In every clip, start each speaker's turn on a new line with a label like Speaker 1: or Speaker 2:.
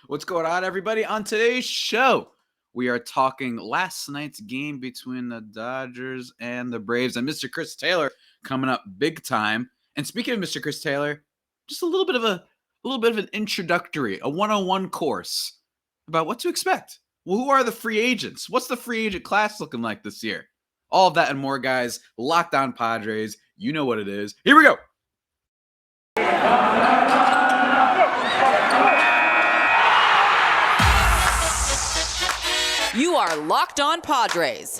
Speaker 1: What's going on, everybody? On today's show, we are talking last night's game between the Dodgers and the Braves, and Mr. Chris Taylor coming up big time. And speaking of Mr. Chris Taylor, just a little bit of an introductory, a 101 course about what to expect. Well, who are the free agents? What's the free agent class looking like this year? All of that and more, guys. Locked On Padres. You know what it is. Here we go.
Speaker 2: You are Locked On Padres,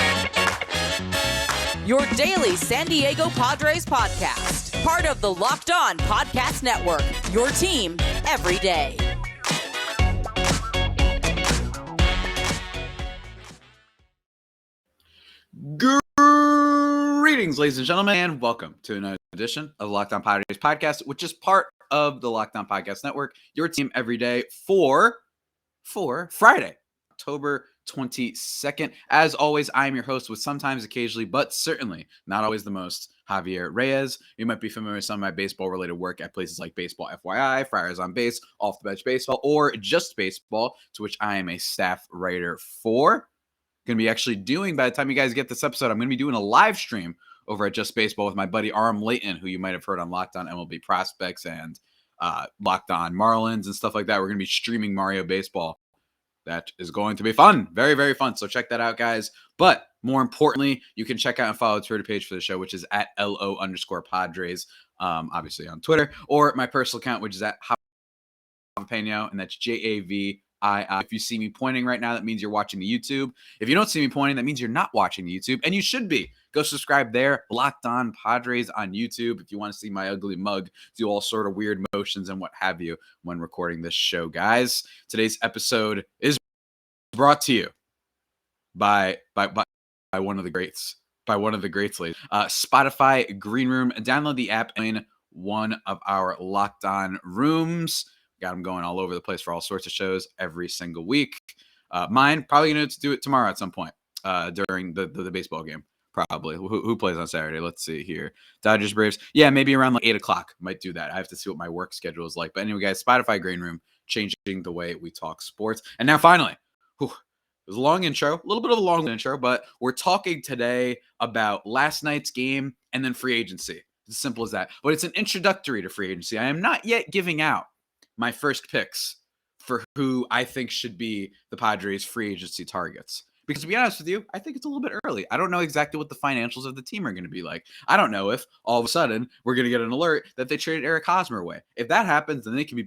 Speaker 2: your daily San Diego Padres podcast. Part of the Locked On Podcast Network, your team every day.
Speaker 1: Greetings, ladies and gentlemen, and welcome to another edition of the Locked On Padres podcast, which is part of the Locked On Podcast Network, your team every day for Friday, October 22nd. As always, I'm your host with sometimes, occasionally, but certainly not always the most, Javier Reyes. You might be familiar with some of my baseball-related work at places like Baseball FYI, Friars on Base, Off the Bench Baseball, or Just Baseball, to which I am a staff writer for. Going to be actually doing, by the time you guys get this episode, I'm going to be doing a live stream over at Just Baseball with my buddy Aram Layton, who you might have heard on Locked On MLB Prospects and Locked On Marlins and stuff like that. We're going to be streaming Mario Baseball. That is going to be fun. Very, very fun. So check that out, guys. But more importantly, you can check out and follow the Twitter page for the show, which is at LO_Padres, obviously on Twitter, or my personal account, which is at Javipeno, and that's JAVII. If you see me pointing right now, that means you're watching the YouTube. If you don't see me pointing, that means you're not watching the YouTube, and you should be. Go subscribe there, Locked On Padres on YouTube, if you want to see my ugly mug do all sort of weird motions and what have you when recording this show, guys. Today's episode is brought to you by one of the greats, ladies. Spotify Green Room. Download the app in one of our Locked On rooms. Got them going all over the place for all sorts of shows every single week. Mine, probably going to do it tomorrow at some point during the baseball game. Probably. Who plays on Saturday? Let's see here. Dodgers, Braves. Yeah, maybe around like 8 o'clock. Might do that. I have to see what my work schedule is like. But anyway, guys, Spotify Green Room, changing the way we talk sports. And now finally, it was a long intro, a little bit of a long intro, but we're talking today about last night's game and then free agency. It's as simple as that. But it's an introductory to free agency. I am not yet giving out my first picks for who I think should be the Padres' free agency targets. Because to be honest with you, I think it's a little bit early. I don't know exactly what the financials of the team are going to be like. I don't know if all of a sudden we're going to get an alert that they traded Eric Hosmer away. If that happens, then they can be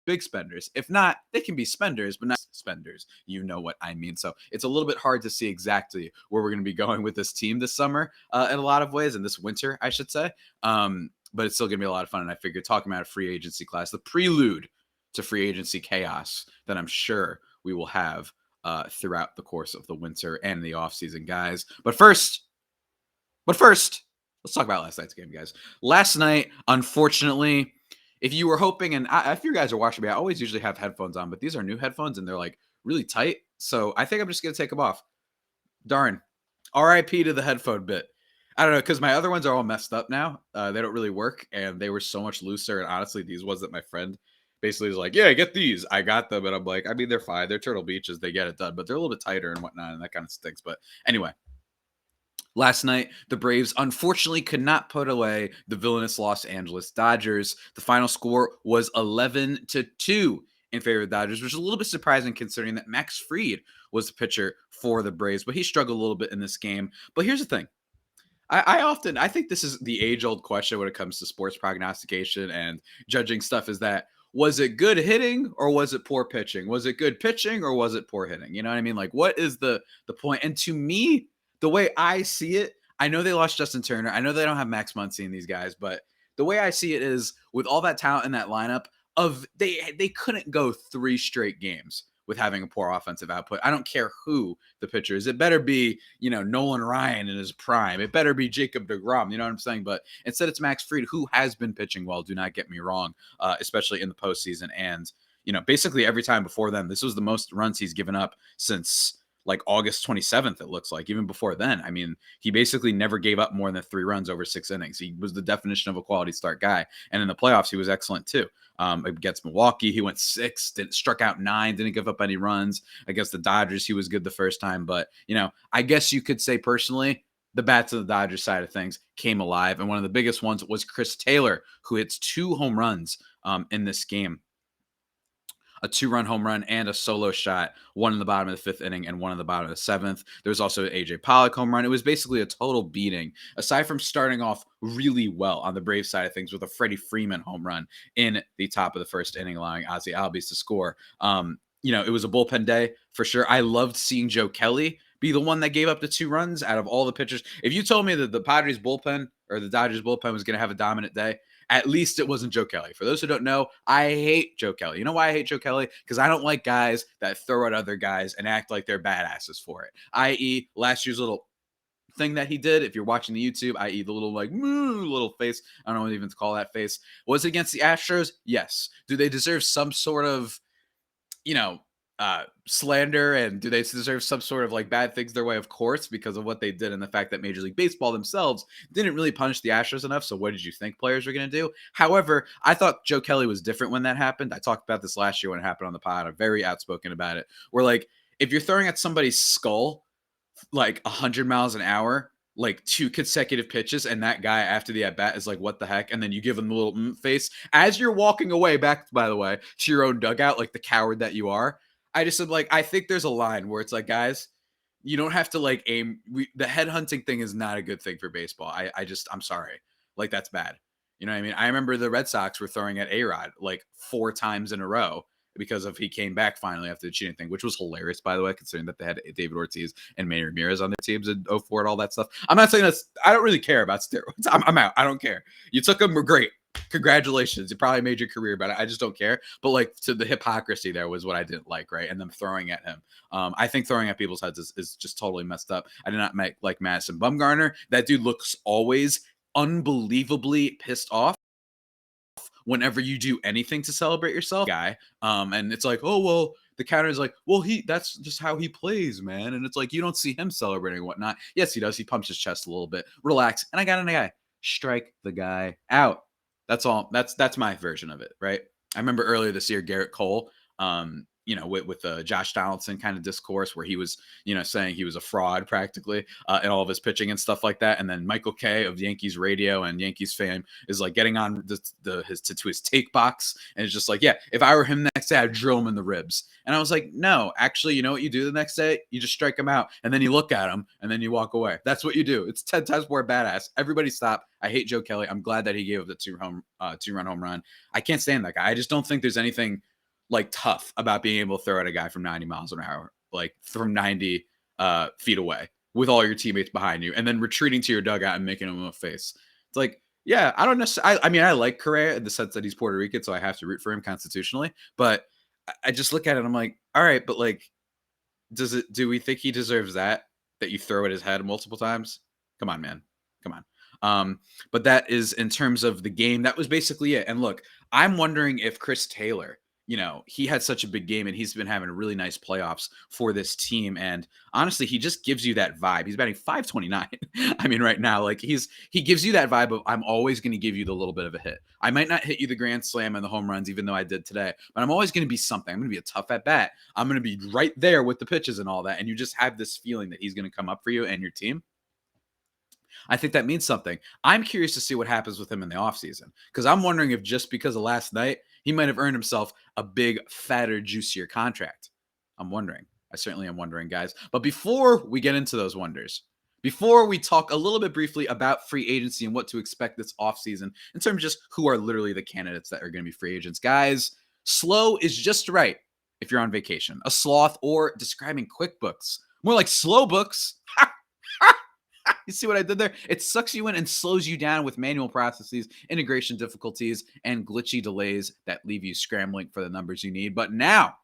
Speaker 1: big spenders. If not, they can be spenders, but not spenders. You know what I mean. So it's a little bit hard to see exactly where we're going to be going with this team this summer in a lot of ways, and this winter, I should say. But it's still going to be a lot of fun. And I figured talking about a free agency class, the prelude to free agency chaos that I'm sure we will have throughout the course of the winter and the offseason, guys. But first, let's talk about last night's game, guys. Last night, unfortunately, if you were hoping, and if you guys are watching me, I always usually have headphones on, but these are new headphones and they're like really tight. So I think I'm just going to take them off. Darn. RIP to the headphone bit. I don't know, because my other ones are all messed up now. They don't really work, and they were so much looser. And honestly, these ones that my friend basically was like, yeah, get these. I got them, and I'm like, I mean, they're fine. They're Turtle Beaches. They get it done, but they're a little bit tighter and whatnot, and that kind of stinks. But anyway, last night, the Braves unfortunately could not put away the villainous Los Angeles Dodgers. The final score was 11-2 in favor of the Dodgers, which is a little bit surprising considering that Max Fried was the pitcher for the Braves, but he struggled a little bit in this game. But here's the thing. I think this is the age-old question when it comes to sports prognostication and judging stuff is that, was it good hitting or was it poor pitching? Was it good pitching or was it poor hitting? You know what I mean? Like, what is the point? And to me, the way I see it, I know they lost Justin Turner. I know they don't have Max Muncy and these guys, but the way I see it is with all that talent in that lineup, they couldn't go 3 straight games with having a poor offensive output. I don't care who the pitcher is. It better be, Nolan Ryan in his prime. It better be Jacob deGrom. You know what I'm saying? But instead it's Max Fried, who has been pitching well. Do not get me wrong, especially in the postseason. And, basically every time before then, this was the most runs he's given up since like August 27th, it looks like. Even before then, I mean, he basically never gave up more than 3 runs over 6 innings. He was the definition of a quality start guy. And in the playoffs, he was excellent too. Against Milwaukee, he went 6, struck out 9, didn't give up any runs. Against the Dodgers, he was good the first time. But, I guess you could say personally, the bats of the Dodgers side of things came alive. And one of the biggest ones was Chris Taylor, who hits 2 home runs in this game. A 2-run home run and a solo shot, one in the bottom of the 5th inning and one in the bottom of the 7th. There's also an AJ Pollock home run. It was basically a total beating, aside from starting off really well on the Braves side of things with a Freddie Freeman home run in the top of the 1st inning, allowing Ozzie Albies to score. It was a bullpen day for sure. I loved seeing Joe Kelly be the one that gave up the 2 runs out of all the pitchers. If you told me that the Padres bullpen or the Dodgers bullpen was going to have a dominant day, at least it wasn't Joe Kelly. For those who don't know, I hate Joe Kelly. You know why I hate Joe Kelly? Because I don't like guys that throw at other guys and act like they're badasses for it. I.e., last year's little thing that he did, if you're watching the YouTube, i.e. the little little face, I don't know what even to call that face, was it against the Astros? Yes. Do they deserve some sort of, slander, and do they deserve some sort of like bad things their way? Of course, because of what they did and the fact that Major League Baseball themselves didn't really punish the Astros enough. So what did you think players were going to do? However, I thought Joe Kelly was different when that happened. I talked about this last year when it happened on the pod. I'm very outspoken about it. Where like, if you're throwing at somebody's skull like 100 miles an hour, like 2 consecutive pitches, and that guy after the at-bat is like, what the heck? And then you give him the little face as you're walking away back, by the way, to your own dugout, like the coward that you are. I just said, like, I think there's a line where it's like, guys, you don't have to like aim. The headhunting thing is not a good thing for baseball. I'm sorry. Like, that's bad. You know what I mean? I remember the Red Sox were throwing at A-Rod like 4 times in a row because of he came back finally after the cheating thing, which was hilarious, by the way, considering that they had David Ortiz and Manny Ramirez on their teams in 04 and all that stuff. I'm not saying that's, I don't really care about steroids. I'm out. I don't care. You took them, we're great. Congratulations. You probably made your career, but I just don't care. But like, to the hypocrisy there was what I didn't like, right? And them throwing at him. I think throwing at people's heads is just totally messed up. I did not like Madison Bumgarner. That dude looks always unbelievably pissed off whenever you do anything to celebrate yourself, guy. And it's like, oh, well, the counter is like, well, that's just how he plays, man. And it's like, you don't see him celebrating and whatnot. Yes, he does. He pumps his chest a little bit. Relax. And I got in a guy. Strike the guy out. That's all. That's my version of it, right? I remember earlier this year, Garrett Cole, with Josh Donaldson kind of discourse where he was, saying he was a fraud practically in all of his pitching and stuff like that. And then Michael Kay of Yankees radio and Yankees fame is like getting on to his take box. And it's just like, yeah, if I were him next day, I'd drill him in the ribs. And I was like, no, actually, you know what you do the next day? You just strike him out and then you look at him and then you walk away. That's what you do. It's 10 times more badass. Everybody stop. I hate Joe Kelly. I'm glad that he gave up the 2-run home run. I can't stand that guy. I just don't think there's anything like tough about being able to throw at a guy from 90 miles an hour, like from 90 feet away with all your teammates behind you and then retreating to your dugout and making him a face. It's like, yeah, I don't necessarily, I like Correa in the sense that he's Puerto Rican, so I have to root for him constitutionally, but I just look at it and I'm like, all right, but like, do we think he deserves that you throw at his head multiple times? Come on, man. Come on. But that is in terms of the game. That was basically it. And look, I'm wondering if Chris Taylor, he had such a big game and he's been having really nice playoffs for this team. And honestly, he just gives you that vibe. He's batting .529. I mean, right now, like he gives you that vibe of, I'm always going to give you the little bit of a hit. I might not hit you the grand slam and the home runs, even though I did today, but I'm always going to be something. I'm going to be a tough at bat. I'm going to be right there with the pitches and all that. And you just have this feeling that he's going to come up for you and your team. I think that means something. I'm curious to see what happens with him in the offseason because I'm wondering if just because of last night, he might have earned himself a big, fatter, juicier contract. I'm wondering. I certainly am wondering, guys. But before we get into those wonders, before we talk a little bit briefly about free agency and what to expect this offseason in terms of just who are literally the candidates that are going to be free agents, guys, slow is just right if you're on vacation. A sloth or describing QuickBooks. More like slow books. You see what I did there? It sucks you in and slows you down with manual processes, integration difficulties, and glitchy delays that leave you scrambling for the numbers you need. But now,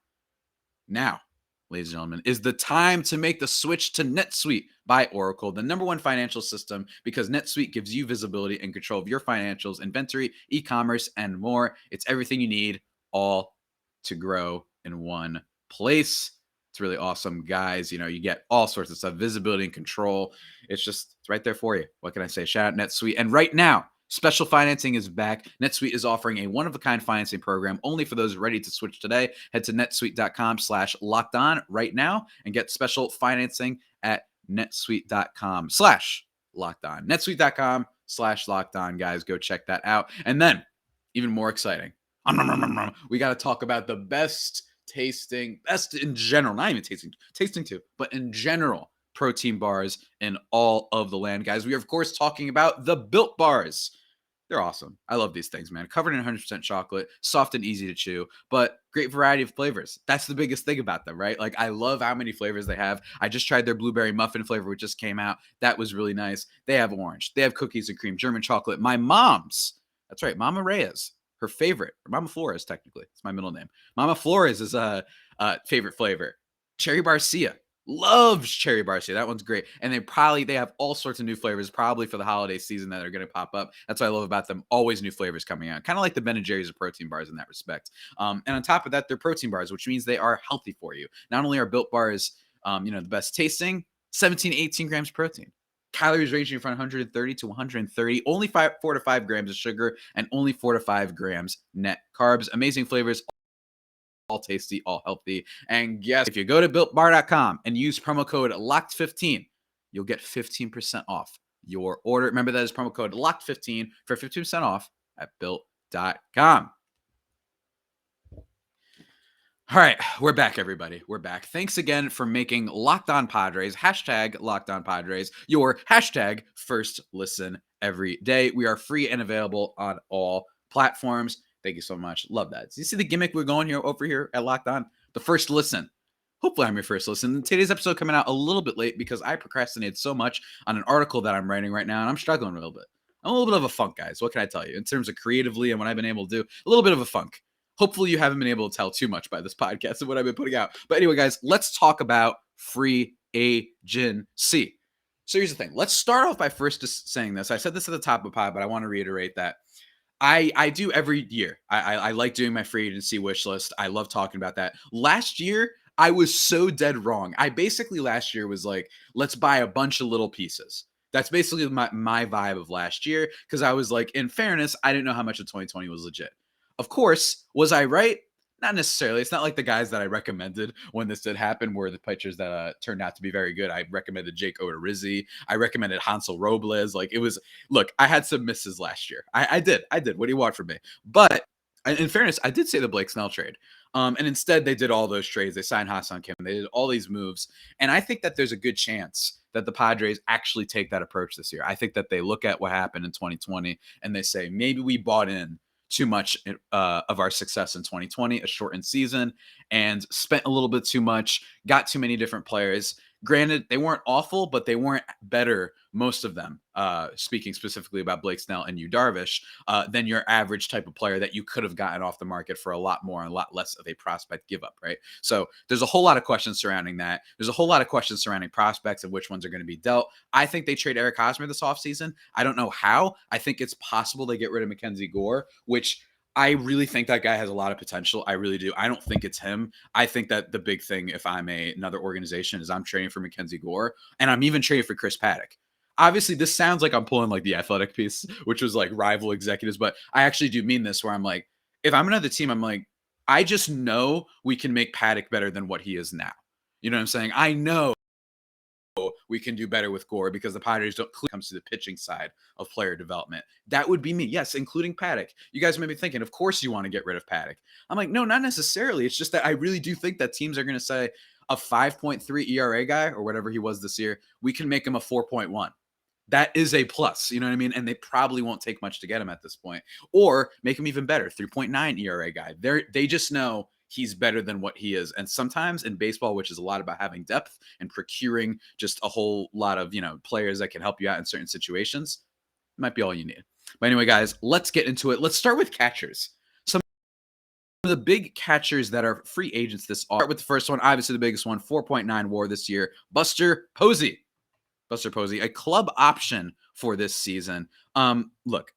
Speaker 1: ladies and gentlemen, is the time to make the switch to NetSuite by Oracle, the #1 financial system, because NetSuite gives you visibility and control of your financials, inventory, e-commerce, and more. It's everything you need, all to grow in one place. It's really awesome, guys. You get all sorts of stuff, visibility and control. It's right there for you. What can I say? Shout out NetSuite. And right now, special financing is back. NetSuite is offering a one-of-a-kind financing program only for those ready to switch today. Head to netsuite.com/lockedon right now and get special financing at netsuite.com/lockedon. netsuite.com/lockedon, guys. Go check that out. And then, even more exciting, we got to talk about the best in general, not even tasting too, but in general, protein bars in all of the land, guys. We are, of course, talking about the Built Bars. They're awesome. I love these things, man. Covered in 100% chocolate, soft and easy to chew, but great variety of flavors. That's the biggest thing about them, right? Like, I love how many flavors they have. I just tried their blueberry muffin flavor, which just came out. That was really nice. They have orange. They have cookies and cream, German chocolate. My mom's, that's right, Mama Reyes, her favorite, or Mama Flores, technically. It's my middle name. Mama Flores is a favorite flavor. Cherry Barcia. Loves Cherry Barcia. That one's great. And they have all sorts of new flavors, probably for the holiday season, that are going to pop up. That's what I love about them. Always new flavors coming out. Kind of like the Ben & Jerry's of protein bars in that respect. And on top of that, they're protein bars, which means they are healthy for you. Not only are Built Bars, the best tasting, 17 to 18 grams of protein. Calories ranging from 130 to 130, only 4 to 5 grams of sugar, and only 4 to 5 grams net carbs. Amazing flavors, all tasty, all healthy. And guess, if you go to BuiltBar.com and use promo code LOCKED15, you'll get 15% off your order. Remember, that is promo code LOCKED15 for 15% off at Built.com. All right, we're back, everybody. We're back. Thanks again for making Locked On Padres, hashtag Locked On Padres, your hashtag first listen every day. We are free and available on all platforms. Thank you so much. Love that. So you see the gimmick we're going over here at Locked On? The first listen. Hopefully I'm your first listen. Today's episode coming out a little bit late because I procrastinated so much on an article that I'm writing right now, and I'm struggling a little bit. I'm a little bit of a funk, guys. What can I tell you? In terms of creatively and what I've been able to do, a little bit of a funk. Hopefully you haven't been able to tell too much by this podcast and what I've been putting out. But anyway, guys, let's talk about free agency. So here's the thing. Let's start off by first just saying this. I said this at the top of the pod, but I want to reiterate that I do every year. I like doing my free agency wish list. I love talking about that. Last year, I was so dead wrong. I basically last year was like, let's buy a bunch of little pieces. That's basically my vibe of last year, because I was like, in fairness, I didn't know how much of 2020 was legit. Of course, was I right? Not necessarily. It's not like the guys that I recommended when this did happen were the pitchers that turned out to be very good. I recommended Jake Odorizzi. I recommended Hansel Robles. Look, I had some misses last year. I did. What do you want from me? But in fairness, I did say the Blake Snell trade. And instead, they did all those trades. They signed Ha-Seong Kim. They did all these moves. And I think that there's a good chance that the Padres actually take that approach this year. I think that they look at what happened in 2020 and they say, maybe we bought in too much of our success in 2020, a shortened season, and spent a little bit too much, got too many different players. Granted, they weren't awful, but they weren't better, most of them, speaking specifically about Blake Snell and Yu Darvish, than your average type of player that you could have gotten off the market for a lot more and a lot less of a prospect give up, right? So there's a whole lot of questions surrounding that. There's a whole lot of questions surrounding prospects and which ones are going to be dealt. I think they trade Eric Hosmer this offseason. I don't know how. I think it's possible they get rid of Mackenzie Gore, which I really think that guy has a lot of potential. I really do. I don't think it's him. I think that the big thing, if I'm another organization, is I'm trading for Mackenzie Gore, and I'm even trading for Chris Paddock. Obviously, this sounds like I'm pulling like the Athletic piece, which was like rival executives, but I actually do mean this, where I'm like, if I'm another team, I'm like, I just know we can make Paddock better than what he is now. You know what I'm saying? I know we can do better with Gore because the Padres don't comes to the pitching side of player development. That would be me. Yes, including Paddock. You guys may be thinking, of course you want to get rid of Paddock. I'm like, no, not necessarily. It's just that I really do think that teams are going to say a 5.3 ERA guy or whatever he was this year, we can make him a 4.1. That is a plus, you know what I mean? And they probably won't take much to get him at this point. Or make him even better, 3.9 ERA guy. They just know he's better than what he is. And sometimes in baseball, which is a lot about having depth and procuring just a whole lot of, players that can help you out in certain situations, might be all you need. But anyway, guys, let's get into it. Let's start with catchers. Some of the big catchers that are free agents this start with the first one, obviously the biggest one, 4.9 WAR this year, Buster Posey, a club option for this season. Look,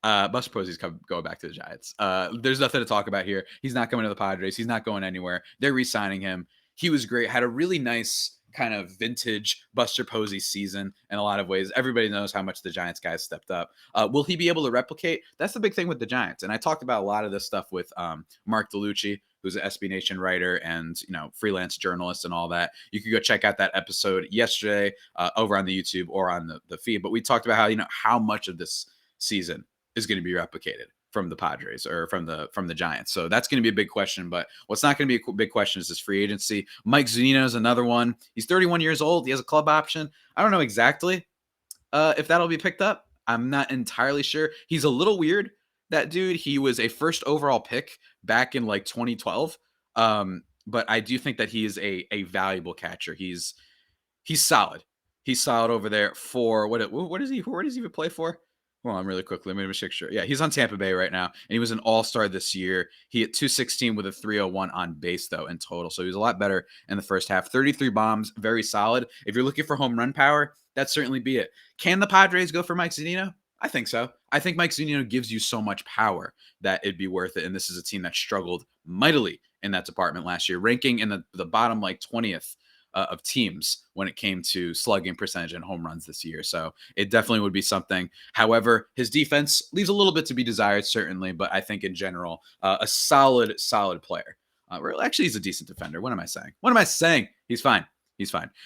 Speaker 1: Buster Posey's going back to the Giants. There's nothing to talk about here. He's not coming to the Padres. He's not going anywhere. They're re-signing him. he was great. Had a really nice kind of vintage Buster Posey season in a lot of ways. Everybody knows how much the Giants guys stepped up. Will he be able to replicate? That's the big thing with the Giants. And I talked about a lot of this stuff with Mark DeLucci, who's an SB Nation writer and freelance journalist and all that. You could go check out that episode yesterday over on the YouTube or on the feed. But we talked about how much of this season is going to be replicated from the Padres or from the Giants. So that's going to be a big question. But what's not going to be a big question is this free agency. Mike Zenina is another one. He's 31 years old. He has a club option. I don't know exactly if that'll be picked up. I'm not entirely sure. He's a little weird. That dude, he was a first overall pick back in like 2012. But I do think that he is a valuable catcher. He's solid. He's solid over there for what is he? Where does he even play for? Hold on really quickly. Let me make sure. Yeah, he's on Tampa Bay right now, and he was an all-star this year. He hit 216 with a 301 on base, though, in total. So he was a lot better in the first half. 33 bombs, very solid. If you're looking for home run power, that'd certainly be it. Can the Padres go for Mike Zenina? I think so. I think Mike Zenina gives you so much power that it'd be worth it. And this is a team that struggled mightily in that department last year, ranking in the bottom like 20th of teams when it came to slugging percentage and home runs this year. So it definitely would be something. However, his defense leaves a little bit to be desired, certainly, but I think in general, a solid player. Actually, he's a decent defender. What am I saying? He's fine.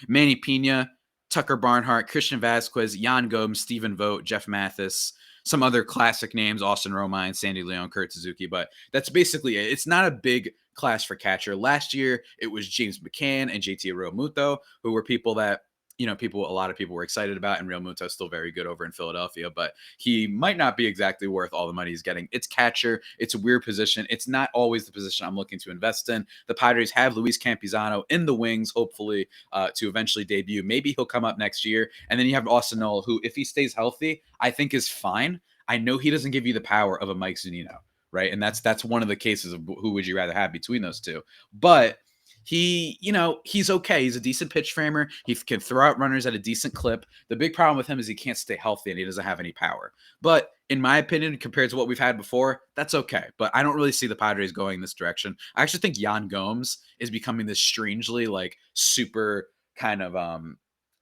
Speaker 1: Manny Pena, Tucker Barnhart, Christian Vasquez, Jan Gomes, Stephen Vogt, Jeff Mathis, some other classic names, Austin Romine, Sandy Leon, Kurt Suzuki, but that's basically it. It's not a big class for catcher. Last year, it was James Mccann and JT Realmuto, who were people that, a lot of people were excited about, and Realmuto is still very good over in Philadelphia, but he might not be exactly worth all the money he's getting. It's catcher. It's a weird position. It's not always the position I'm looking to invest in. The Padres have Luis Campusano in the wings, hopefully, to eventually debut. Maybe he'll come up next year. And then you have Austin Noel, who, if he stays healthy, I think is fine. I know he doesn't give you the power of a Mike Zunino, right? And that's one of the cases of who would you rather have between those two. But he's okay. He's a decent pitch framer. He can throw out runners at a decent clip. The big problem with him is he can't stay healthy and he doesn't have any power. But in my opinion, compared to what we've had before, that's okay. But I don't really see the Padres going this direction. I actually think Jan Gomes is becoming this strangely like super kind of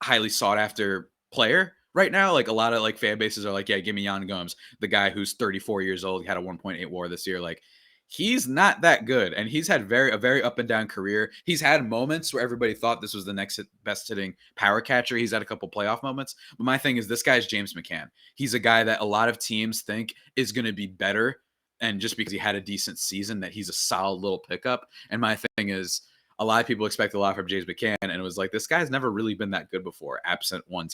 Speaker 1: highly sought after player right now. Like a lot of like fan bases are like, yeah, give me Jan Gomes, the guy who's 34 years old, had a 1.8 WAR this year. Like, he's not that good, and he's had a very up and down career. He's had moments where everybody thought this was the next best hitting power catcher. He's had a couple playoff moments, but my thing is this guy's James Mccann. He's a guy that a lot of teams think is going to be better, and just because he had a decent season, that he's a solid little pickup. And my thing is, a lot of people expect a lot from James Mccann, and it was like, this guy's never really been that good before, absent one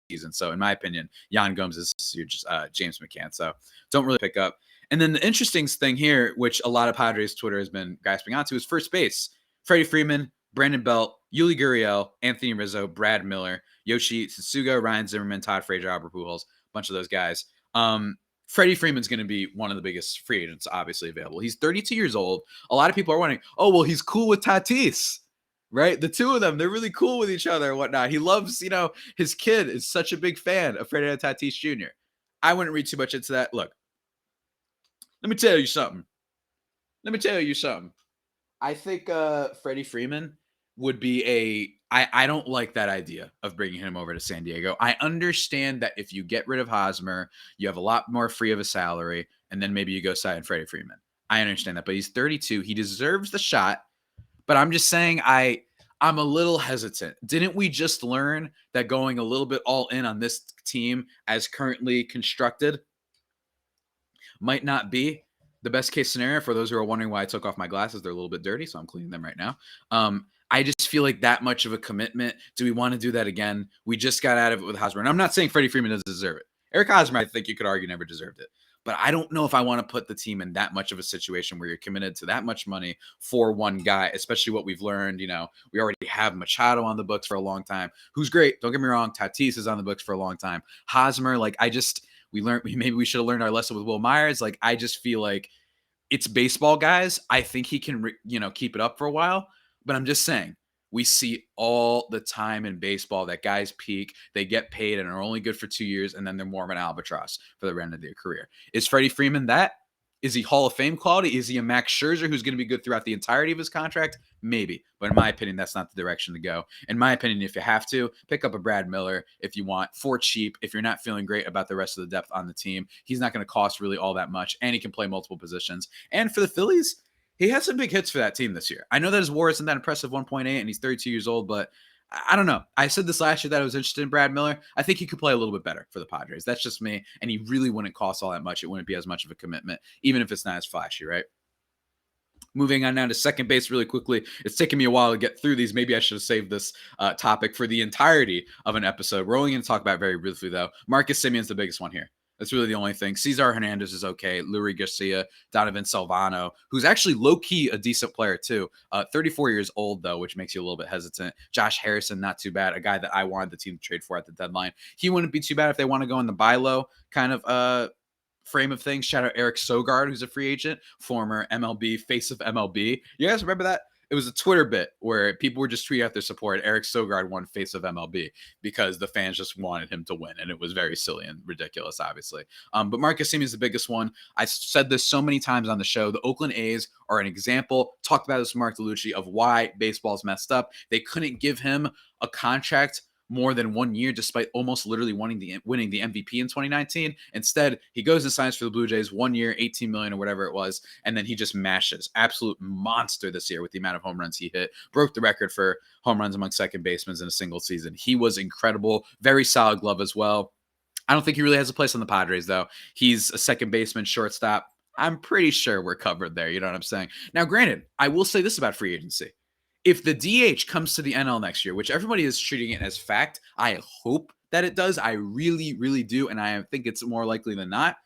Speaker 1: season. So in my opinion, Jan Gomes is huge, James Mccann. So don't really pick up. And then the interesting thing here, which a lot of Padres Twitter has been grasping onto, is first base. Freddie Freeman, Brandon Belt, Yuli Gurriel, Anthony Rizzo, Brad Miller, Yoshi Tsutsuga, Ryan Zimmerman, Todd Frazier, Albert Pujols, a bunch of those guys. Freddie Freeman's going to be one of the biggest free agents obviously available. He's 32 years old. A lot of people are wondering, oh, well, he's cool with Tatis, right? The two of them, they're really cool with each other and whatnot. He loves, his kid is such a big fan of Freddie Tatis Jr. I wouldn't read too much into that. Look, let me tell you something. I think Freddie Freeman would be I don't like that idea of bringing him over to San Diego. I understand that if you get rid of Hosmer, you have a lot more free of a salary, and then maybe you go sign Freddie Freeman. I understand that, but he's 32. He deserves the shot, but I'm just saying I'm a little hesitant. Didn't we just learn that going a little bit all in on this team as currently constructed might not be the best case scenario? For those who are wondering why I took off my glasses, they're a little bit dirty, so I'm cleaning them right now. I just feel like that much of a commitment. Do we want to do that again? We just got out of it with Hosmer. And I'm not saying Freddie Freeman doesn't deserve it. Eric Hosmer, I think you could argue, never deserved it. But I don't know if I want to put the team in that much of a situation where you're committed to that much money for one guy, especially what we've learned. We already have Machado on the books for a long time, who's great. Don't get me wrong. Tatis is on the books for a long time. Hosmer, maybe we should have learned our lesson with Will Myers. Like, I just feel like it's baseball, guys. I think he can, keep it up for a while. But I'm just saying, we see all the time in baseball that guys peak, they get paid and are only good for 2 years, and then they're more of an albatross for the rest of their career. Is Freddie Freeman that? Is he Hall of Fame quality? Is he a Max Scherzer who's going to be good throughout the entirety of his contract? Maybe. But in my opinion, that's not the direction to go. In my opinion, if you have to, pick up a Brad Miller if you want for cheap. If you're not feeling great about the rest of the depth on the team, he's not going to cost really all that much, and he can play multiple positions. And for the Phillies, he has some big hits for that team this year. I know that his WAR isn't that impressive, 1.8, and he's 32 years old, but I don't know. I said this last year that I was interested in Brad Miller. I think he could play a little bit better for the Padres. That's just me. And he really wouldn't cost all that much. It wouldn't be as much of a commitment, even if it's not as flashy, right? Moving on now to second base really quickly. It's taken me a while to get through these. Maybe I should have saved this topic for the entirety of an episode. We're only going to talk about it very briefly, though. Marcus Semion's the biggest one here. That's really the only thing. Cesar Hernandez is okay. Luis Garcia, Donovan Salvano, who's actually low-key a decent player too. 34 years old, though, which makes you a little bit hesitant. Josh Harrison, not too bad. A guy that I wanted the team to trade for at the deadline. He wouldn't be too bad if they want to go in the buy low kind of frame of things. Shout out Eric Sogard, who's a free agent, former MLB, face of MLB. You guys remember that? It was a Twitter bit where people were just tweeting out their support. Eric Sogard won face of MLB because the fans just wanted him to win, and it was very silly and ridiculous, obviously. But Marcus Semien is the biggest one. I said this so many times on the show. The Oakland A's are an example. Talked about this with Mark DeLucci of why baseball's messed up. They couldn't give him a contract more than 1 year, despite almost literally winning the MVP in 2019. Instead, he goes and signs for the Blue Jays 1 year, $18 million or whatever it was, and then he just mashes. Absolute monster this year with the amount of home runs he hit. Broke the record for home runs among second basemen in a single season. He was incredible. Very solid glove as well. I don't think he really has a place on the Padres, though. He's a second baseman, shortstop. I'm pretty sure we're covered there. You know what I'm saying? Now, granted, I will say this about free agency. If the DH comes to the NL next year, which everybody is treating it as fact, I hope that it does. I really, really do. And I think it's more likely than not.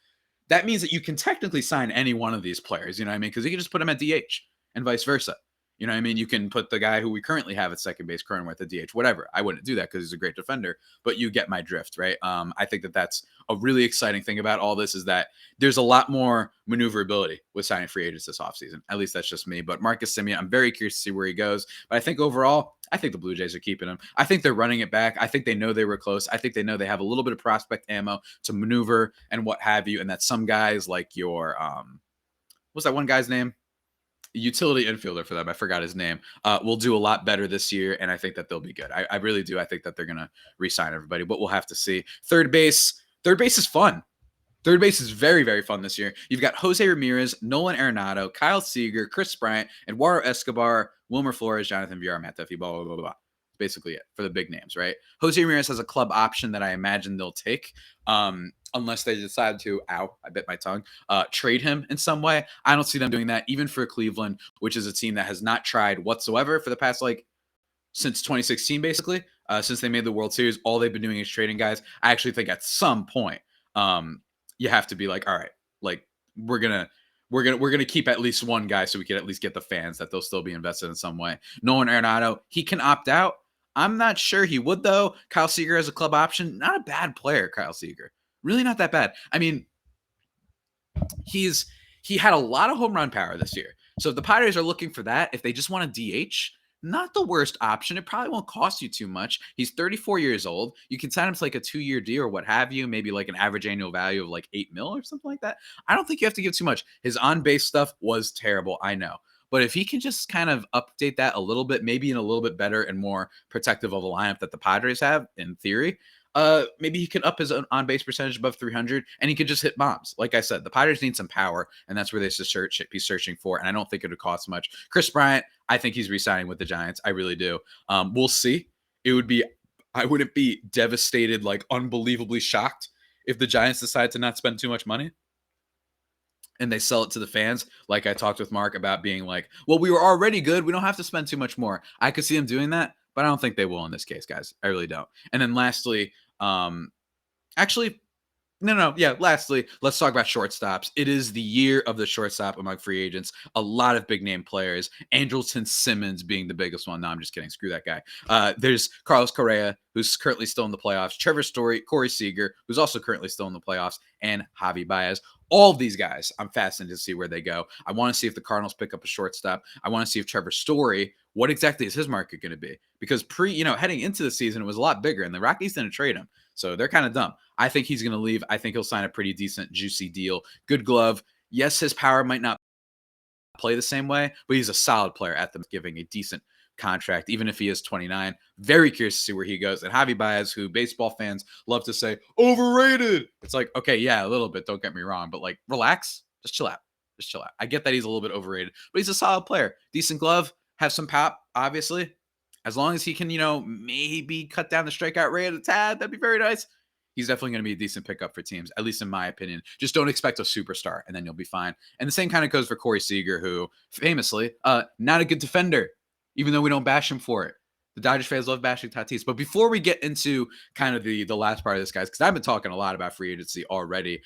Speaker 1: That means that you can technically sign any one of these players. You know what I mean? Because you can just put them at DH and vice versa. You know what I mean? You can put the guy who we currently have at second base, Cronenworth, at DH, whatever. I wouldn't do that because he's a great defender, but you get my drift, right? I think that that's a really exciting thing about all this is that there's a lot more maneuverability with signing free agents this offseason. At least that's just me. But Marcus Semien, I'm very curious to see where he goes. But I think overall, I think the Blue Jays are keeping him. I think they're running it back. I think they know they were close. I think they know they have a little bit of prospect ammo to maneuver and what have you. And that some guys like your, what's that one guy's name? Utility infielder for them. I forgot his name. Will do a lot better this year, and I think that they'll be good. I really do. I think that they're going to re-sign everybody, but we'll have to see. Third base is fun. Third base is very, very fun this year. You've got Jose Ramirez, Nolan Arenado, Kyle Seager, Chris Bryant, Eduardo Escobar, Wilmer Flores, Jonathan Villar, Matt Duffy, blah, blah, blah, blah. Basically it for the big names, right? Jose Ramirez has a club option that I imagine they'll take unless they decide to, I bit my tongue, trade him in some way. I don't see them doing that, even for Cleveland, which is a team that has not tried whatsoever for the past, since 2016, basically. Since they made the World Series, all they've been doing is trading guys. I actually think at some point you have to be like, all right, we're gonna keep at least one guy so we can at least get the fans that they'll still be invested in some way. Nolan Arenado, he can opt out. I'm not sure he would, though. Kyle Seager as a club option, not a bad player, Kyle Seager. Really not that bad. I mean, he had a lot of home run power this year. So if the Padres are looking for that, if they just want a DH, not the worst option. It probably won't cost you too much. He's 34 years old. You can sign him to a 2-year deal or what have you, maybe an average annual value of $8 million or something like that. I don't think you have to give too much. His on-base stuff was terrible, I know. But if he can just kind of update that a little bit, maybe in a little bit better and more protective of a lineup that the Padres have, in theory, maybe he can up his on-base percentage above 300, and he could just hit bombs. Like I said, the Padres need some power, and that's where they should be searching for, and I don't think it would cost much. Chris Bryant, I think he's re-signing with the Giants. I really do. We'll see. I wouldn't be devastated, unbelievably shocked if the Giants decide to not spend too much money and they sell it to the fans, like I talked with Mark about being well, we were already good. We don't have to spend too much more. I could see them doing that, but I don't think they will in this case, guys. I really don't. And then lastly, lastly, let's talk about shortstops. It is the year of the shortstop among free agents. A lot of big name players. Andrelton Simmons being the biggest one. No, I'm just kidding. Screw that guy. There's Carlos Correa, who's currently still in the playoffs. Trevor Story, Corey Seager, who's also currently still in the playoffs, and Javi Baez. All of these guys, I'm fascinated to see where they go. I want to see if the Cardinals pick up a shortstop. I want to see if Trevor Story, what exactly is his market going to be? Because heading into the season, it was a lot bigger, and the Rockies didn't trade him. So they're kind of dumb. I think he's going to leave. I think he'll sign a pretty decent, juicy deal. Good glove. Yes, his power might not play the same way, but he's a solid player at them, giving a decent contract, even if he is 29. Very curious to see where he goes. And Javi Baez, who baseball fans love to say, overrated. It's like, okay, yeah, a little bit. Don't get me wrong, but like, relax. Just chill out. Just chill out. I get that he's a little bit overrated, but he's a solid player. Decent glove, have some pop, obviously. As long as he can, maybe cut down the strikeout rate a tad, that'd be very nice. He's definitely going to be a decent pickup for teams, at least in my opinion. Just don't expect a superstar, and then you'll be fine. And the same kind of goes for Corey Seager, who famously, not a good defender, even though we don't bash him for it. The Dodgers fans love bashing Tatis. But before we get into kind of the last part of this, guys, because I've been talking a lot about free agency already,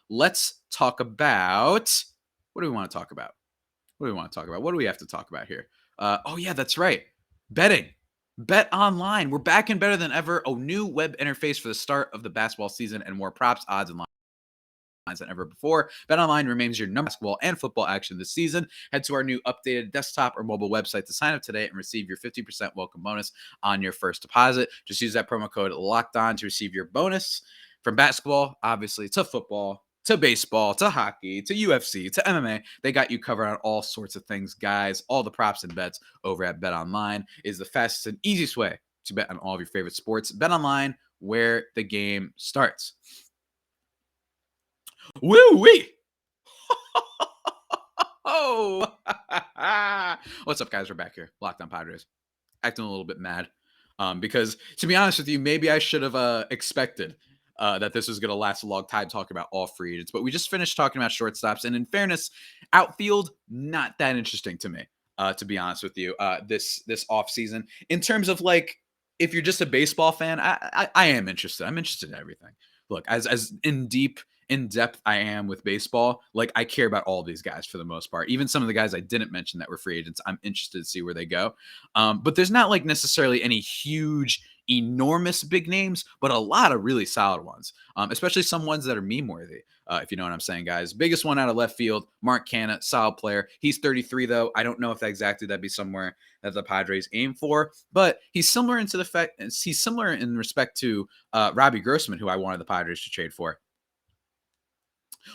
Speaker 1: let's talk about, what do we want to talk about? What do we want to talk about? What do we have to talk about here? Oh, yeah, that's right. Betting. Bet online. We're back and better than ever. A new web interface for the start of the basketball season and more props, odds, and lines than ever before. Bet online remains your number basketball and football action this season. Head to our new updated desktop or mobile website to sign up today and receive your 50% welcome bonus on your first deposit. Just use that promo code LOCKEDON to receive your bonus. From basketball, obviously, to football, to baseball, to hockey, to UFC, to MMA. They got you covered on all sorts of things, guys. All the props and bets over at BetOnline is the fastest and easiest way to bet on all of your favorite sports. BetOnline, where the game starts. Woo-wee! Oh! What's up, guys? We're back here. Locked On Padres. Acting a little bit mad. Because, to be honest with you, maybe I should have expected that this was going to last a long time talking about all free agents. But we just finished talking about shortstops. And in fairness, outfield, not that interesting to me, to be honest with you, this offseason. In terms of, like, if you're just a baseball fan, I am interested. I'm interested in everything. Look, as in depth I am with baseball, like, I care about all these guys for the most part. Even some of the guys I didn't mention that were free agents, I'm interested to see where they go. But there's not like necessarily any huge, enormous big names, but a lot of really solid ones, especially some ones that are meme worthy. If you know what I'm saying, guys. Biggest one out of left field, Mccann, solid player. He's 33, though. I don't know if that'd be somewhere that the Padres aim for, but he's similar he's similar in respect to Robbie Grossman, who I wanted the Padres to trade for.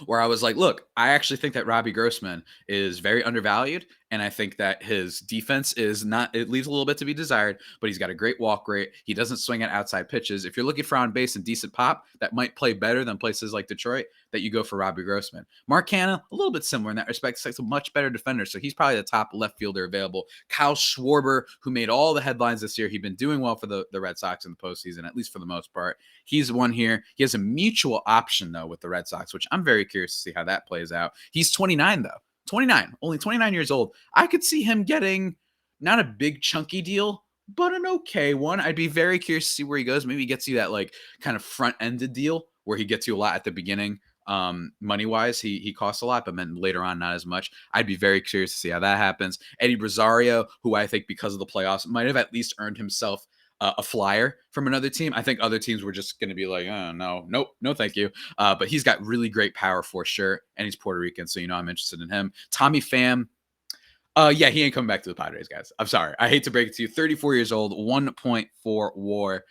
Speaker 1: Where I was like, look, I actually think that Robbie Grossman is very undervalued. And I think that his defense is not, it leaves a little bit to be desired, but he's got a great walk rate. He doesn't swing at outside pitches. If you're looking for on base and decent pop that might play better than places like Detroit, that you go for Robbie Grossman. Mccann, a little bit similar in that respect. He's a much better defender. So he's probably the top left fielder available. Kyle Schwarber, who made all the headlines this year. He's been doing well for the Red Sox in the postseason, at least for the most part. He's one here. He has a mutual option, though, with the Red Sox, which I'm very curious to see how that plays out. He's 29, though. 29, only 29 years old. I could see him getting not a big chunky deal, but an okay one. I'd be very curious to see where he goes. Maybe he gets you that like kind of front-ended deal where he gets you a lot at the beginning. Money-wise, he costs a lot, but then later on, not as much. I'd be very curious to see how that happens. Eddie Rosario, who I think because of the playoffs might have at least earned himself a flyer from another team. I think other teams were just going to be like, oh, no, thank you. But he's got really great power for sure, and he's Puerto Rican, so I'm interested in him. Tommy Pham, yeah, he ain't coming back to the Padres, guys. I'm sorry. I hate to break it to you. 34 years old, 1.4 WAR.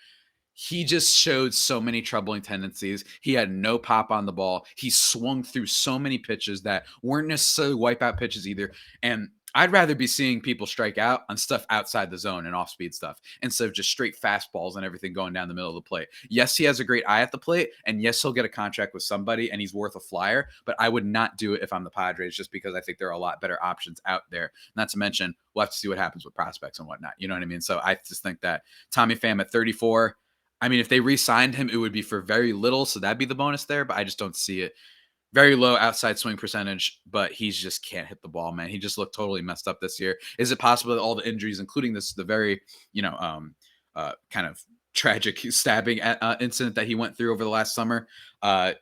Speaker 1: He just showed so many troubling tendencies. He had no pop on the ball. He swung through so many pitches that weren't necessarily wipeout pitches either. And I'd rather be seeing people strike out on stuff outside the zone and off-speed stuff instead of just straight fastballs and everything going down the middle of the plate. Yes, he has a great eye at the plate, and yes, he'll get a contract with somebody, and he's worth a flyer, but I would not do it if I'm the Padres just because I think there are a lot better options out there. Not to mention, we'll have to see what happens with prospects and whatnot. You know what I mean? So I just think that Tommy Pham at 34, I mean, if they re-signed him, it would be for very little, so that'd be the bonus there, but I just don't see it. Very low outside swing percentage, but he just can't hit the ball, man. He just looked totally messed up this year. Is it possible that all the injuries, including the very, kind of tragic stabbing incident that he went through over the last summer,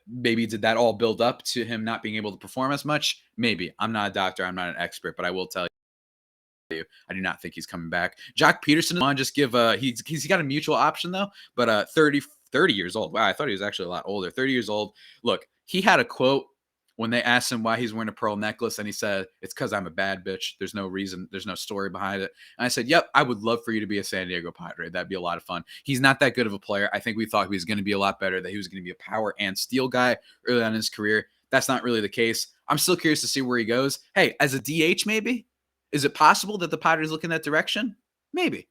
Speaker 1: maybe did that all build up to him not being able to perform as much? Maybe. I'm not a doctor. I'm not an expert, but I will tell you, I do not think he's coming back. Jock Peterson, I just give he's got a mutual option though, but 30 years old. Wow, I thought he was actually a lot older. 30 years old. Look, he had a quote when they asked him why he's wearing a pearl necklace, and he said, "It's because I'm a bad bitch. There's no reason. There's no story behind it." And I said, "Yep, I would love for you to be a San Diego Padre. That'd be a lot of fun." He's not that good of a player. I think we thought he was going to be a lot better, that he was going to be a power and steal guy early on in his career. that's not really the case. I'm still curious to see where he goes. Hey, as a DH, maybe? Is it possible that the Padres look in that direction? Maybe.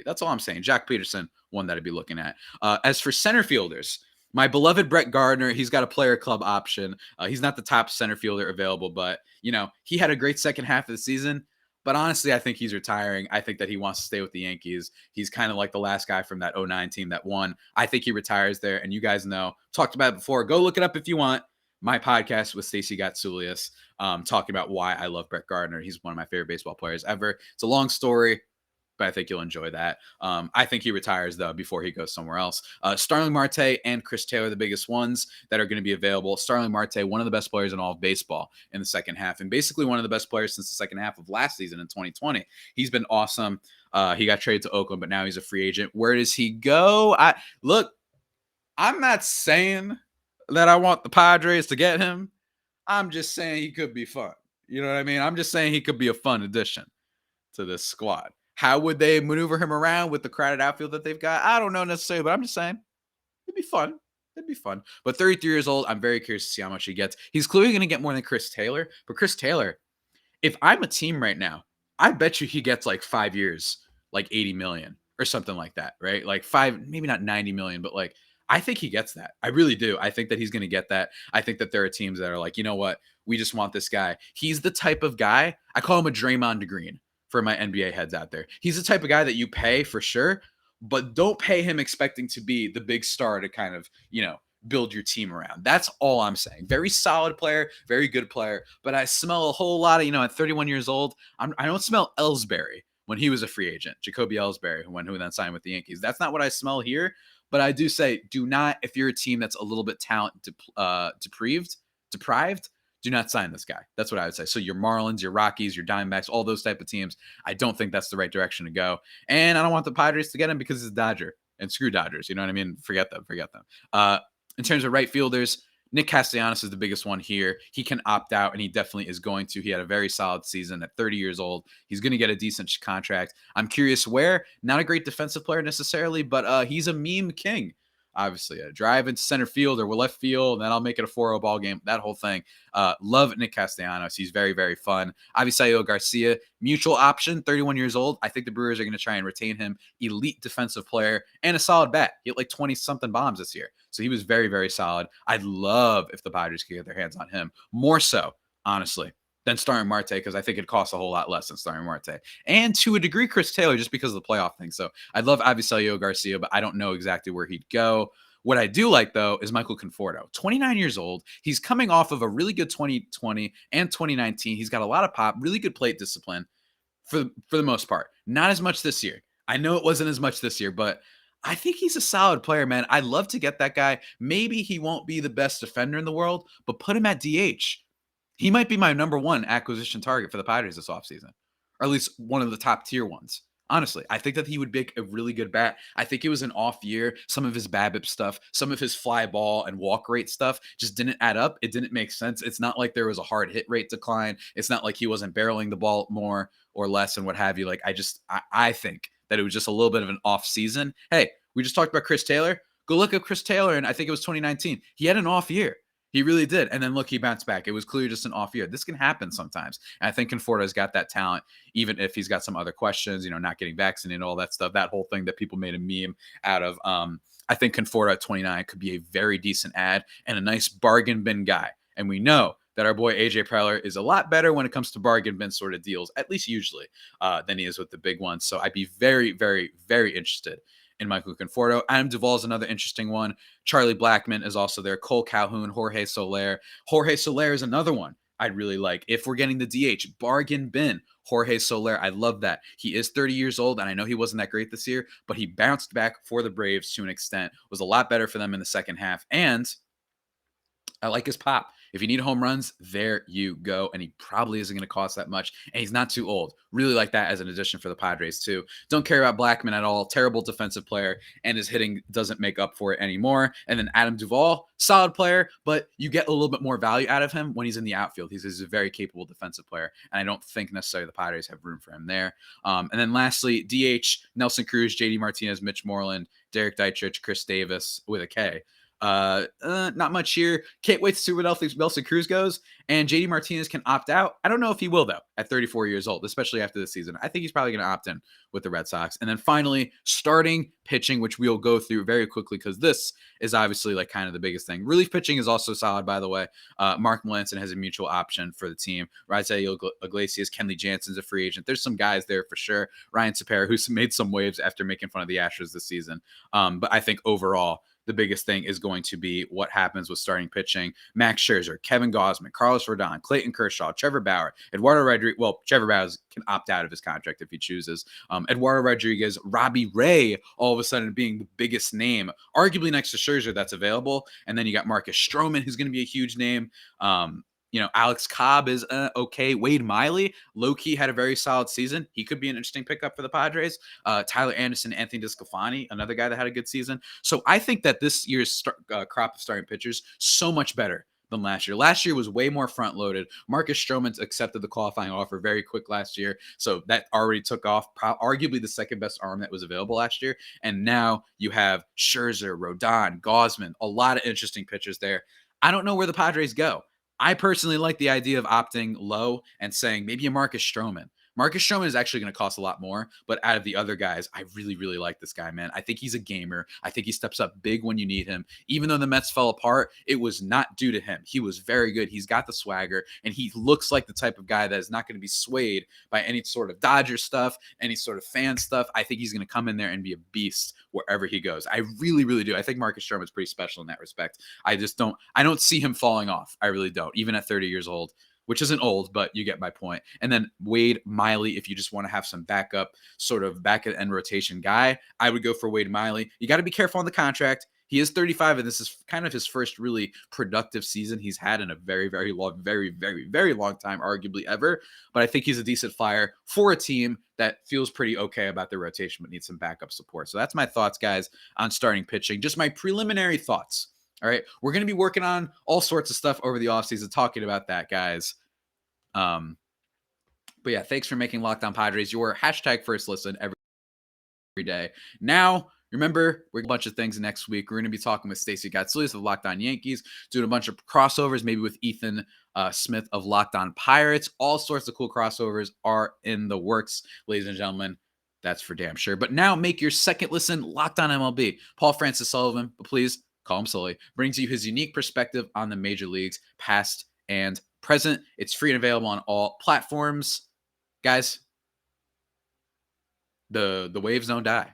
Speaker 1: That's all I'm saying. Jack Peterson, one that I'd be looking at. As for center fielders, my beloved Brett Gardner, he's got a player club option. He's not the top center fielder available, but, he had a great second half of the season. But honestly, I think he's retiring. I think that he wants to stay with the Yankees. He's kind of like the last guy from that 09 team that won. I think he retires there. And you guys know, talked about it before. Go look it up if you want. My podcast with Stacey Gatsoulias, talking about why I love Brett Gardner. He's one of my favorite baseball players ever. It's a long story, but I think you'll enjoy that. I think he retires, though, before he goes somewhere else. Starling Marte and Chris Taylor, the biggest ones that are going to be available. Starling Marte, one of the best players in all of baseball in the second half, and basically one of the best players since the second half of last season in 2020. He's been awesome. He got traded to Oakland, but now he's a free agent. Where does he go? I'm not saying that I want the Padres to get him. I'm just saying he could be fun. You know what I mean? I'm just saying he could be a fun addition to this squad. How would they maneuver him around with the crowded outfield that they've got? I don't know necessarily, but I'm just saying it'd be fun. It'd be fun. But 33 years old, I'm very curious to see how much he gets. He's clearly going to get more than Chris Taylor. But Chris Taylor, if I'm a team right now, I bet you he gets like 5 years, like 80 million or something like that, right? Like maybe not 90 million, but like I think he gets that. I really do. I think that he's going to get that. I think that there are teams that are like, you know what? We just want this guy. He's the type of guy, I call him a Draymond to Green for my NBA heads out there. He's the type of guy that you pay for sure, but don't pay him expecting to be the big star to kind of, build your team around. That's all I'm saying. Very solid player, very good player, but I smell a whole lot of, at 31 years old, I don't smell Ellsbury when he was a free agent, Jacoby Ellsbury, who then signed with the Yankees. That's not what I smell here, but I do say, do not, if you're a team that's a little bit talent deprived, do not sign this guy. That's what I would say. So your Marlins, your Rockies, your Diamondbacks, all those type of teams, I don't think that's the right direction to go. And I don't want the Padres to get him because he's a Dodger. And screw Dodgers. You know what I mean? Forget them. In terms of right fielders, Nick Castellanos is the biggest one here. He can opt out, and he definitely is going to. He had a very solid season at 30 years old. He's going to get a decent contract. I'm curious where. Not a great defensive player necessarily, but he's a meme king. Obviously, a drive into center field or left field, and then I'll make it a 4-0 ball game. That whole thing. Love Nick Castellanos. He's very, very fun. Avisaíl Garcia, mutual option, 31 years old. I think the Brewers are going to try and retain him. Elite defensive player and a solid bat. He hit like 20-something bombs this year. So he was very, very solid. I'd love if the Padres could get their hands on him. More so, honestly, than Starling Marte, because I think it costs a whole lot less than Starling Marte. And to a degree, Chris Taylor, just because of the playoff thing. So I'd love Avisaíl Garcia, but I don't know exactly where he'd go. What I do like, though, is Michael Conforto. 29 years old. He's coming off of a really good 2020 and 2019. He's got a lot of pop, really good plate discipline for the most part. Not as much this year. I know it wasn't as much this year, but I think he's a solid player, man. I'd love to get that guy. Maybe he won't be the best defender in the world, but put him at DH. He might be my number one acquisition target for the Padres this offseason, or at least one of the top tier ones. Honestly, I think that he would make a really good bat. I think it was an off year. Some of his BABIP stuff, some of his fly ball and walk rate stuff just didn't add up. It didn't make sense. It's not like there was a hard hit rate decline. It's not like he wasn't barreling the ball more or less and what have you. Like I think that it was just a little bit of an off season. Hey, we just talked about Chris Taylor. Go look at Chris Taylor, and I think it was 2019. He had an off year. He really did. And then look, he bounced back. It was clearly just an off year. This can happen sometimes. And I think Conforto's got that talent, even if he's got some other questions, not getting vaccinated, all that stuff, that whole thing that people made a meme out of. I think Conforto at 29 could be a very decent ad and a nice bargain bin guy. And we know that our boy AJ Preller is a lot better when it comes to bargain bin sort of deals, at least usually, than he is with the big ones. So I'd be very, very, very interested in Michael Conforto. Adam Duvall is another interesting one. Charlie Blackmon is also there. Cole Calhoun, Jorge Soler. Jorge Soler is another one I'd really like. If we're getting the DH, bargain bin, Jorge Soler. I love that. He is 30 years old, and I know he wasn't that great this year, but he bounced back for the Braves to an extent, was a lot better for them in the second half, and I like his pop. If you need home runs, there you go. And he probably isn't going to cost that much. And he's not too old. Really like that as an addition for the Padres, too. Don't care about Blackmon at all. Terrible defensive player. And his hitting doesn't make up for it anymore. And then Adam Duvall, solid player, but you get a little bit more value out of him when he's in the outfield. He's a very capable defensive player. And I don't think necessarily the Padres have room for him there. And then lastly, DH, Nelson Cruz, JD Martinez, Mitch Moreland, Derek Dietrich, Chris Davis with a K. Not much here. Can't wait to see what Nelson Cruz goes. And JD Martinez can opt out. I don't know if he will, though, at 34 years old, especially after this season. I think he's probably going to opt in with the Red Sox. And then finally, starting pitching, which we'll go through very quickly because this is obviously like kind of the biggest thing. Relief pitching is also solid, by the way. Mark Melanson has a mutual option for the team. Rosario Iglesias, Kenley Jansen's a free agent. There's some guys there for sure. Ryan Tepera, who's made some waves after making fun of the Astros this season. But I think overall, the biggest thing is going to be what happens with starting pitching. Max Scherzer, Kevin Gausman, Carlos Rodon, Clayton Kershaw, Trevor Bauer, Eduardo Rodriguez. Well, Trevor Bauer can opt out of his contract if he chooses. Eduardo Rodriguez, Robbie Ray, all of a sudden being the biggest name, arguably next to Scherzer that's available. And then you got Marcus Stroman, who's going to be a huge name. Alex Cobb is okay. Wade Miley, low-key, had a very solid season. He could be an interesting pickup for the Padres. Tyler Anderson, Anthony DeSclafani, another guy that had a good season. So I think that this year's crop of starting pitchers so much better than last year. Last year was way more front-loaded. Marcus Stroman accepted the qualifying offer very quick last year, so that already took off. Arguably the second best arm that was available last year. And now you have Scherzer, Rodon, Gausman, a lot of interesting pitchers there. I don't know where the Padres go. I personally like the idea of opting low and saying maybe a Marcus Stroman. Marcus Stroman is actually going to cost a lot more, but out of the other guys, I really, really like this guy, man. I think he's a gamer. I think he steps up big when you need him. Even though the Mets fell apart, it was not due to him. He was very good. He's got the swagger, and he looks like the type of guy that is not going to be swayed by any sort of Dodger stuff, any sort of fan stuff. I think he's going to come in there and be a beast wherever he goes. I really, really do. I think Marcus Stroman is pretty special in that respect. I don't see him falling off. I really don't, even at 30 years old. Which isn't old, but you get my point. And then Wade Miley, if you just want to have some backup, sort of back-end rotation guy, I would go for Wade Miley. You got to be careful on the contract. He is 35, and this is kind of his first really productive season he's had in a very, very long, very, very, very long time, arguably ever. But I think he's a decent flyer for a team that feels pretty okay about their rotation, but needs some backup support. So that's my thoughts, guys, on starting pitching. Just my preliminary thoughts. All right. We're going to be working on all sorts of stuff over the offseason, talking about that, guys. But yeah, thanks for making Locked On Padres your hashtag first listen every day. Now, remember, we're a bunch of things next week. We're going to be talking with Stacey Gotsulis of Locked On Yankees, doing a bunch of crossovers, maybe with Ethan Smith of Locked On Pirates. All sorts of cool crossovers are in the works, ladies and gentlemen. That's for damn sure. But now make your second listen Locked On MLB. Paul Francis Sullivan, but please call him Sully, brings you his unique perspective on the major leagues, past and present. It's free and available on all platforms. Guys, the waves don't die.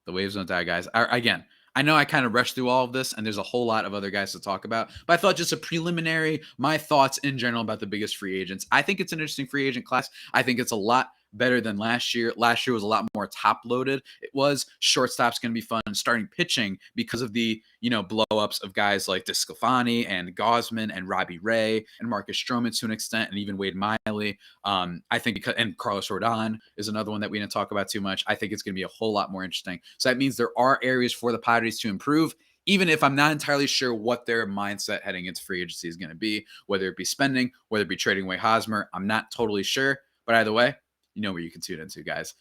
Speaker 1: The waves don't die, guys. Again, I know I kind of rushed through all of this, and there's a whole lot of other guys to talk about, but I thought just a preliminary, my thoughts in general about the biggest free agents. I think it's an interesting free agent class. I think it's a lot better than last year. Last year was a lot more top loaded. It was. Shortstop's going to be fun. Starting pitching because of the, blow ups of guys like DeSclafani and Gausman and Robbie Ray and Marcus Stroman to an extent, and even Wade Miley. I think and Carlos Rodon is another one that we didn't talk about too much. I think it's going to be a whole lot more interesting. So that means there are areas for the Padres to improve, even if I'm not entirely sure what their mindset heading into free agency is going to be, whether it be spending, whether it be trading away Hosmer. I'm not totally sure. But either way, you know where you can tune into, guys.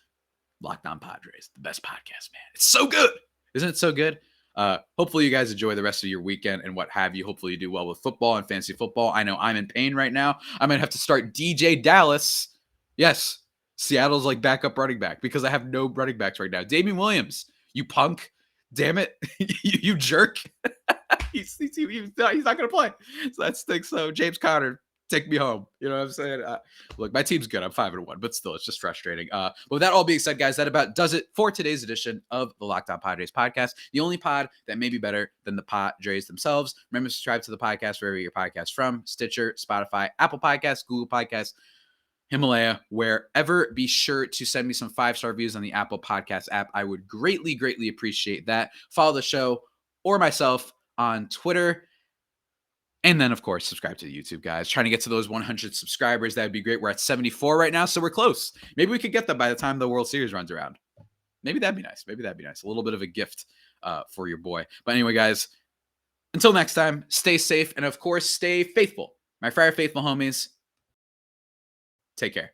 Speaker 1: Locked On Padres, the best podcast, man. It's so good. Isn't it so good? Hopefully you guys enjoy the rest of your weekend and what have you. Hopefully you do well with football and fantasy football. I know I'm in pain right now. I might have to start DJ Dallas. Yes, Seattle's like backup running back because I have no running backs right now. Damian Williams, you punk. Damn it. you jerk. he's not going to play. So that stinks. So James Conner, take me home. You know what I'm saying? Look, my team's good. I'm 5-1, but still, it's just frustrating. But with that all being said, guys, that about does it for today's edition of the Locked On Padres podcast. The only pod that may be better than the Padres themselves. Remember to subscribe to the podcast wherever your podcast from: Stitcher, Spotify, Apple Podcasts, Google Podcasts, Himalaya, wherever. Be sure to send me some 5-star reviews on the Apple Podcast app. I would greatly, greatly appreciate that. Follow the show or myself on Twitter. And then, of course, subscribe to the YouTube, guys. Trying to get to those 100 subscribers. That would be great. We're at 74 right now, so we're close. Maybe we could get them by the time the World Series runs around. Maybe that'd be nice. A little bit of a gift for your boy. But anyway, guys, until next time, stay safe and, of course, stay faithful. My Friar Faithful homies, take care.